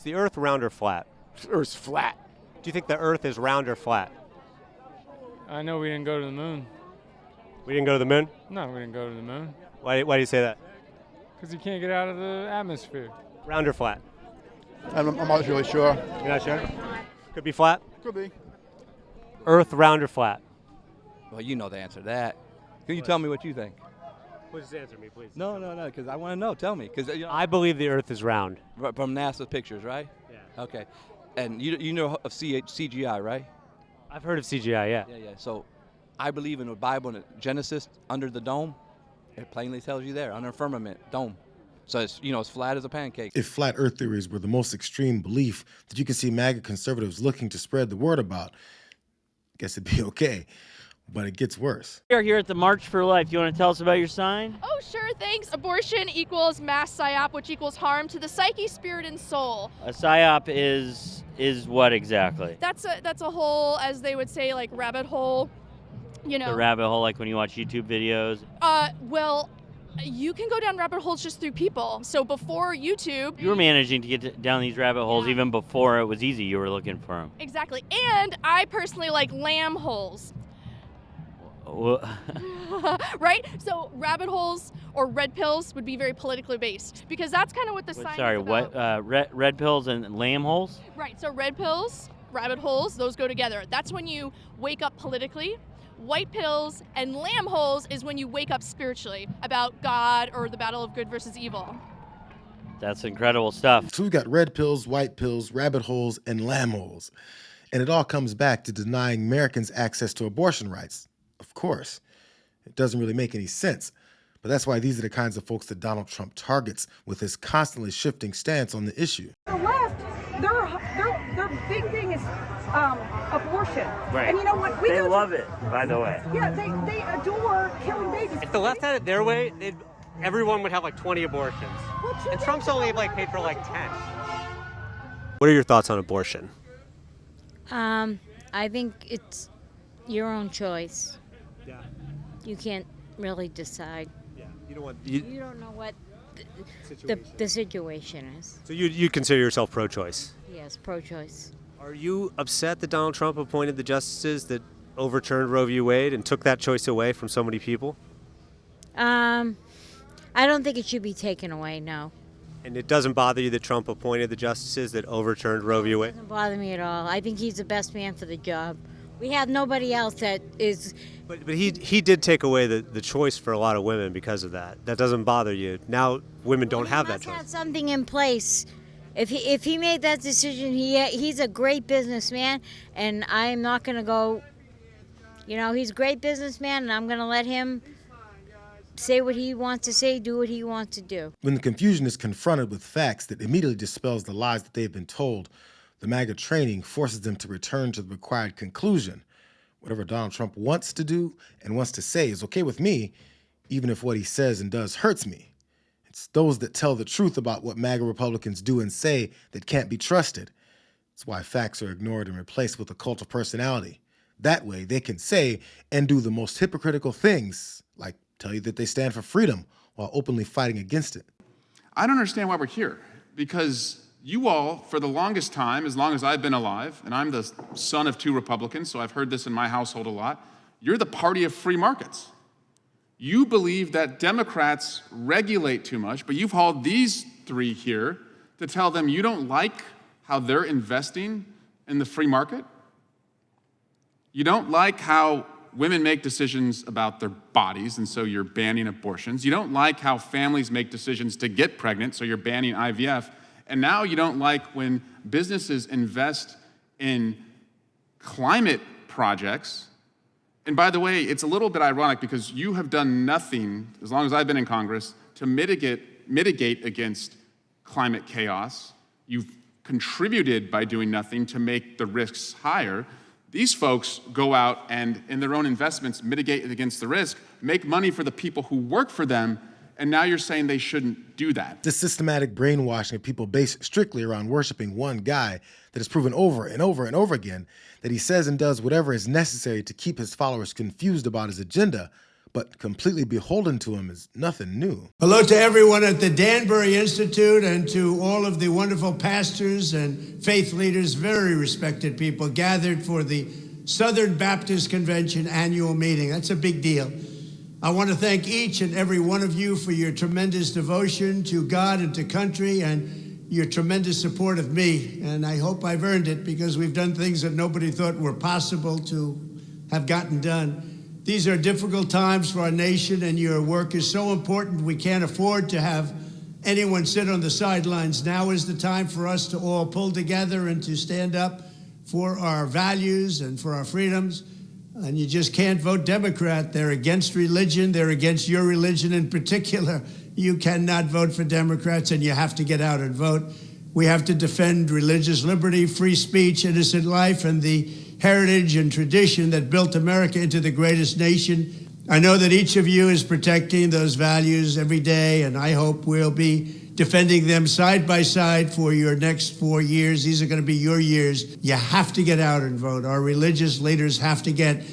Is the Earth round or flat? Earth's flat. Do you think the Earth is round or flat? I know we didn't go to the moon. We didn't go to the moon? No, we didn't go to the moon. Why do you say that? Because you can't get out of the atmosphere. Round or flat? I'm not really sure. You're not sure? Could be flat? Could be. Earth round or flat? Well, you know the answer to that. Can you tell me what you think? Please answer me, please. No, because I want to know. Tell me. Because I believe the Earth is round. From NASA's pictures, right? Yeah. Okay. And you know of CGI, right? I've heard of CGI, yeah. Yeah. So I believe in the Bible and Genesis under the dome. It plainly tells you there, under a firmament, dome. So it's, as flat as a pancake. If flat earth theories were the most extreme belief that you can see MAGA conservatives looking to spread the word about, I guess it'd be okay. But it gets worse. We're here at the March for Life. You want to tell us about your sign? Oh, sure, thanks. Abortion equals mass psyop, which equals harm to the psyche, spirit, and soul. A psyop is what exactly? That's a whole, as they would say, like rabbit hole. The rabbit hole, like when you watch YouTube videos. Well, you can go down rabbit holes just through people. So before YouTube, You were managing to get down these rabbit holes even before it was easy. You were looking for them. Exactly. And I personally like lamb holes. Right? So rabbit holes or red pills would be very politically based because that's kind of what the sign Sorry, is about. what? Red pills and lamb holes? Right. So red pills, rabbit holes, those go together. That's when you wake up politically. White pills and lamb holes is when you wake up spiritually about God or the battle of good versus evil. That's incredible stuff. So we've got red pills, white pills, rabbit holes, and lamb holes. And it all comes back to denying Americans access to abortion rights. Of course. It doesn't really make any sense. But that's why these are the kinds of folks that Donald Trump targets with his constantly shifting stance on the issue. The left, their big thing is abortion. Right. And you know what? They love it, by the way. Yeah, they adore killing babies. If the left had it their way, everyone would have like 20 abortions. And Trump's only paid for like 10. What are your thoughts on abortion? I think it's your own choice. Yeah. You can't really decide. Yeah. You don't want You don't know what the situation is. So you consider yourself pro-choice? Yes, pro-choice. Are you upset that Donald Trump appointed the justices that overturned Roe v. Wade and took that choice away from so many people? I don't think it should be taken away, no. And it doesn't bother you that Trump appointed the justices that overturned Roe v. Wade? It doesn't bother me at all. I think he's the best man for the job. We have nobody else that is... But he did take away the choice for a lot of women because of that. That doesn't bother you. Now women don't have that choice. He must have something in place. If he made that decision, he's a great businessman, and I'm not going to go... he's a great businessman, and I'm going to let him say what he wants to say, do what he wants to do. When the confusion is confronted with facts that immediately dispels the lies that they've been told, the MAGA training forces them to return to the required conclusion. Whatever Donald Trump wants to do and wants to say is okay with me, even if what he says and does hurts me. It's those that tell the truth about what MAGA Republicans do and say that can't be trusted. It's why facts are ignored and replaced with a cult of personality. That way, they can say and do the most hypocritical things, like tell you that they stand for freedom while openly fighting against it. I don't understand why we're here, because you all, for the longest time, as long as I've been alive, and I'm the son of 2 Republicans, so I've heard this in my household a lot, you're the party of free markets. You believe that Democrats regulate too much, but you've hauled these 3 here to tell them you don't like how they're investing in the free market. You don't like how women make decisions about their bodies, and so you're banning abortions. You don't like how families make decisions to get pregnant, so you're banning IVF. And now you don't like when businesses invest in climate projects. And by the way, it's a little bit ironic because you have done nothing, as long as I've been in Congress, to mitigate against climate chaos. You've contributed by doing nothing to make the risks higher. These folks go out and, in their own investments, mitigate against the risk, make money for the people who work for them, and now you're saying they shouldn't do that. This systematic brainwashing of people based strictly around worshiping one guy that has proven over and over and over again that he says and does whatever is necessary to keep his followers confused about his agenda, but completely beholden to him is nothing new. Hello to everyone at the Danbury Institute and to all of the wonderful pastors and faith leaders, very respected people, gathered for the Southern Baptist Convention annual meeting. That's a big deal. I want to thank each and every one of you for your tremendous devotion to God and to country and your tremendous support of me. And I hope I've earned it because we've done things that nobody thought were possible to have gotten done. These are difficult times for our nation, and your work is so important. We can't afford to have anyone sit on the sidelines. Now is the time for us to all pull together and to stand up for our values and for our freedoms. And you just can't vote Democrat. They're against religion. They're against your religion in particular. You cannot vote for Democrats, and you have to get out and vote. We have to defend religious liberty, free speech, innocent life, and the heritage and tradition that built America into the greatest nation. I know that each of you is protecting those values every day, and I hope we'll be defending them side by side for your next 4 years. These are going to be your years. You have to get out and vote. Our religious leaders have to get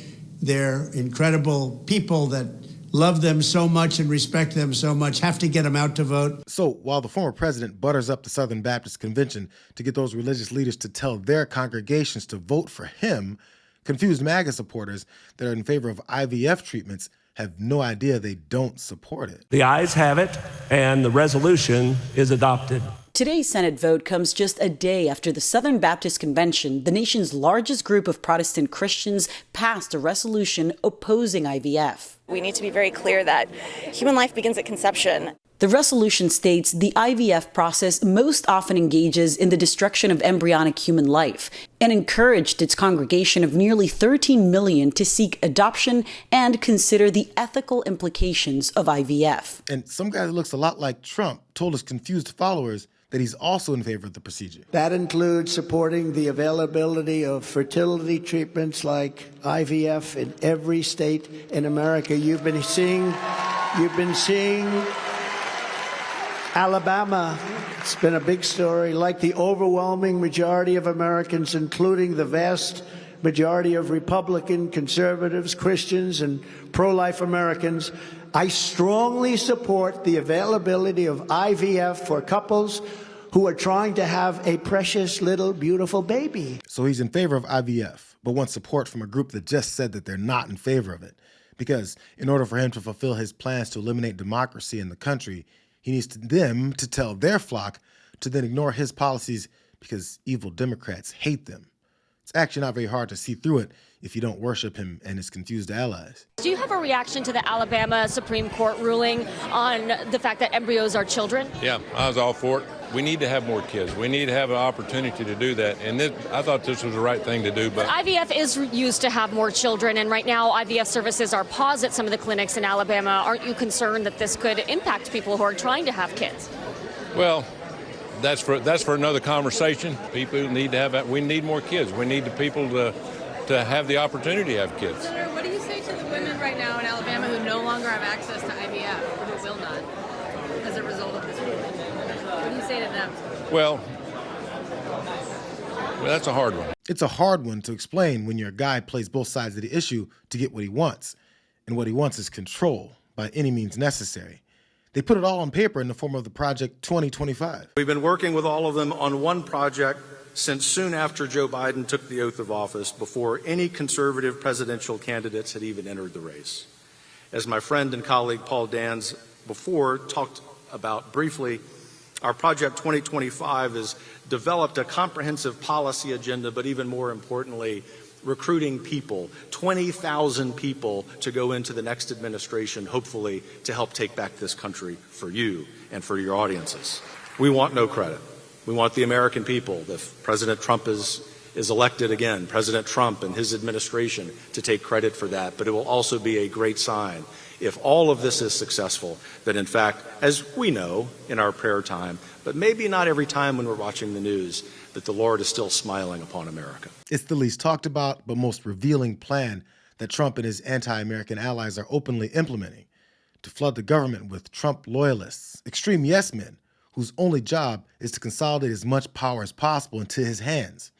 their incredible people that love them so much and respect them so much, have to get them out to vote. So while the former president butters up the Southern Baptist Convention to get those religious leaders to tell their congregations to vote for him, confused MAGA supporters that are in favor of IVF treatments have no idea they don't support it. The ayes have it, and the resolution is adopted. Today's Senate vote comes just a day after the Southern Baptist Convention, the nation's largest group of Protestant Christians, passed a resolution opposing IVF. We need to be very clear that human life begins at conception. The resolution states the IVF process most often engages in the destruction of embryonic human life and encouraged its congregation of nearly 13 million to seek adoption and consider the ethical implications of IVF. And some guy that looks a lot like Trump told his confused followers that he's also in favor of the procedure. That includes supporting the availability of fertility treatments like IVF in every state in America. You've been seeing Alabama. It's been a big story. Like the overwhelming majority of Americans, including the vast majority of Republican, conservatives, Christians, and pro-life Americans, I strongly support the availability of IVF for couples who are trying to have a precious little beautiful baby. So he's in favor of IVF, but wants support from a group that just said that they're not in favor of it. Because in order for him to fulfill his plans to eliminate democracy in the country, he needs them to tell their flock to then ignore his policies because evil Democrats hate them. It's actually not very hard to see through it if you don't worship him and his confused allies. Do you have a reaction to the Alabama Supreme Court ruling on the fact that embryos are children? Yeah, I was all for it. We need to have more kids. We need to have an opportunity to do that. And I thought this was the right thing to do. But IVF is used to have more children, and right now IVF services are paused at some of the clinics in Alabama. Aren't you concerned that this could impact people who are trying to have kids? Well, that's for another conversation. People need to have. We need more kids. We need the people to have the opportunity to have kids. Senator, what do you say to the women right now in Alabama who no longer have access to IVF or who will not as a result of this ruling? What do you say to them? Well, that's a hard one. It's a hard one to explain when your guy plays both sides of the issue to get what he wants. And what he wants is control by any means necessary. They put it all on paper in the form of the Project 2025. We've been working with all of them on one project since soon after Joe Biden took the oath of office, before any conservative presidential candidates had even entered the race. As my friend and colleague Paul Dans before talked about briefly, our Project 2025 has developed a comprehensive policy agenda, but even more importantly, recruiting people, 20,000 people to go into the next administration, hopefully to help take back this country for you and for your audiences. We want no credit. We want the American people, if President Trump is elected again, President Trump and his administration, to take credit for that. But it will also be a great sign if all of this is successful, that in fact, as we know in our prayer time, but maybe not every time when we're watching the news, that the Lord is still smiling upon America. It's the least talked about but most revealing plan that Trump and his anti-American allies are openly implementing to flood the government with Trump loyalists, extreme yes men, whose only job is to consolidate as much power as possible into his hands.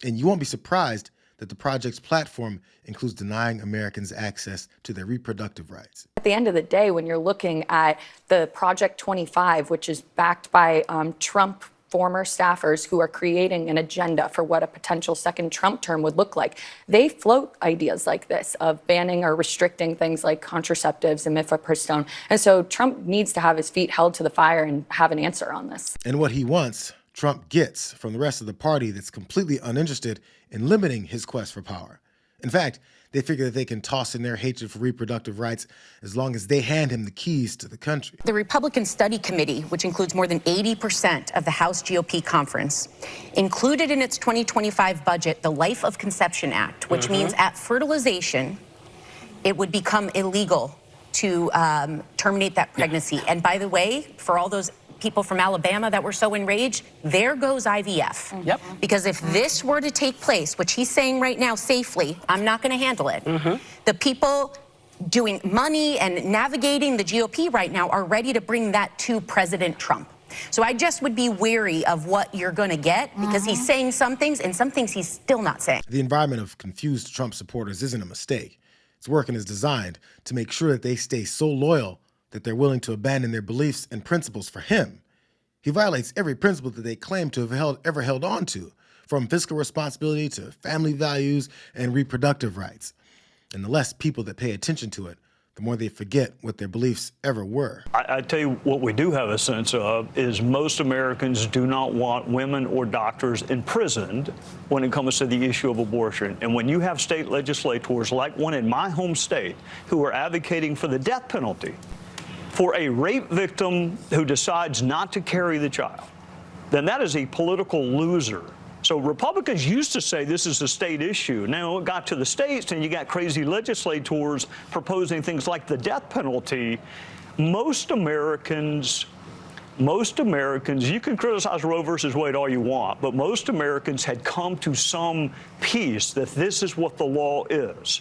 And you won't be surprised that the project's platform includes denying Americans access to their reproductive rights. At the end of the day, when you're looking at the Project 25, which is backed by Trump former staffers who are creating an agenda for what a potential second Trump term would look like, they float ideas like this of banning or restricting things like contraceptives and mifepristone. And so Trump needs to have his feet held to the fire and have an answer on this. And what he wants, Trump gets from the rest of the party that's completely uninterested in limiting his quest for power. In fact, they figure that they can toss in their hatred for reproductive rights as long as they hand him the keys to the country. The Republican Study Committee, which includes more than 80% of the House GOP conference, included in its 2025 budget the Life of Conception Act, which means at fertilization, it would become illegal to terminate that pregnancy. And by the way, for all those people from Alabama that were so enraged, there goes IVF. Yep. Because if this were to take place, which he's saying right now safely, I'm not going to handle it. The people doing money and navigating the GOP right now are ready to bring that to President Trump. So I just would be wary of what you're going to get, because he's saying some things and some things he's still not saying. The environment of confused Trump supporters isn't a mistake. It's working as designed to make sure that they stay so loyal that they're willing to abandon their beliefs and principles for him. He violates every principle that they claim to have ever held on to, from fiscal responsibility to family values and reproductive rights. And the less people that pay attention to it, the more they forget what their beliefs ever were. I tell you what we do have a sense of is most Americans do not want women or doctors imprisoned when it comes to the issue of abortion. And when you have state legislators like one in my home state who are advocating for the death penalty for a rape victim who decides not to carry the child, then that is a political loser. So Republicans used to say this is a state issue. Now it got to the states and you got crazy legislators proposing things like the death penalty. Most Americans, you can criticize Roe versus Wade all you want, but most Americans had come to some peace that this is what the law is.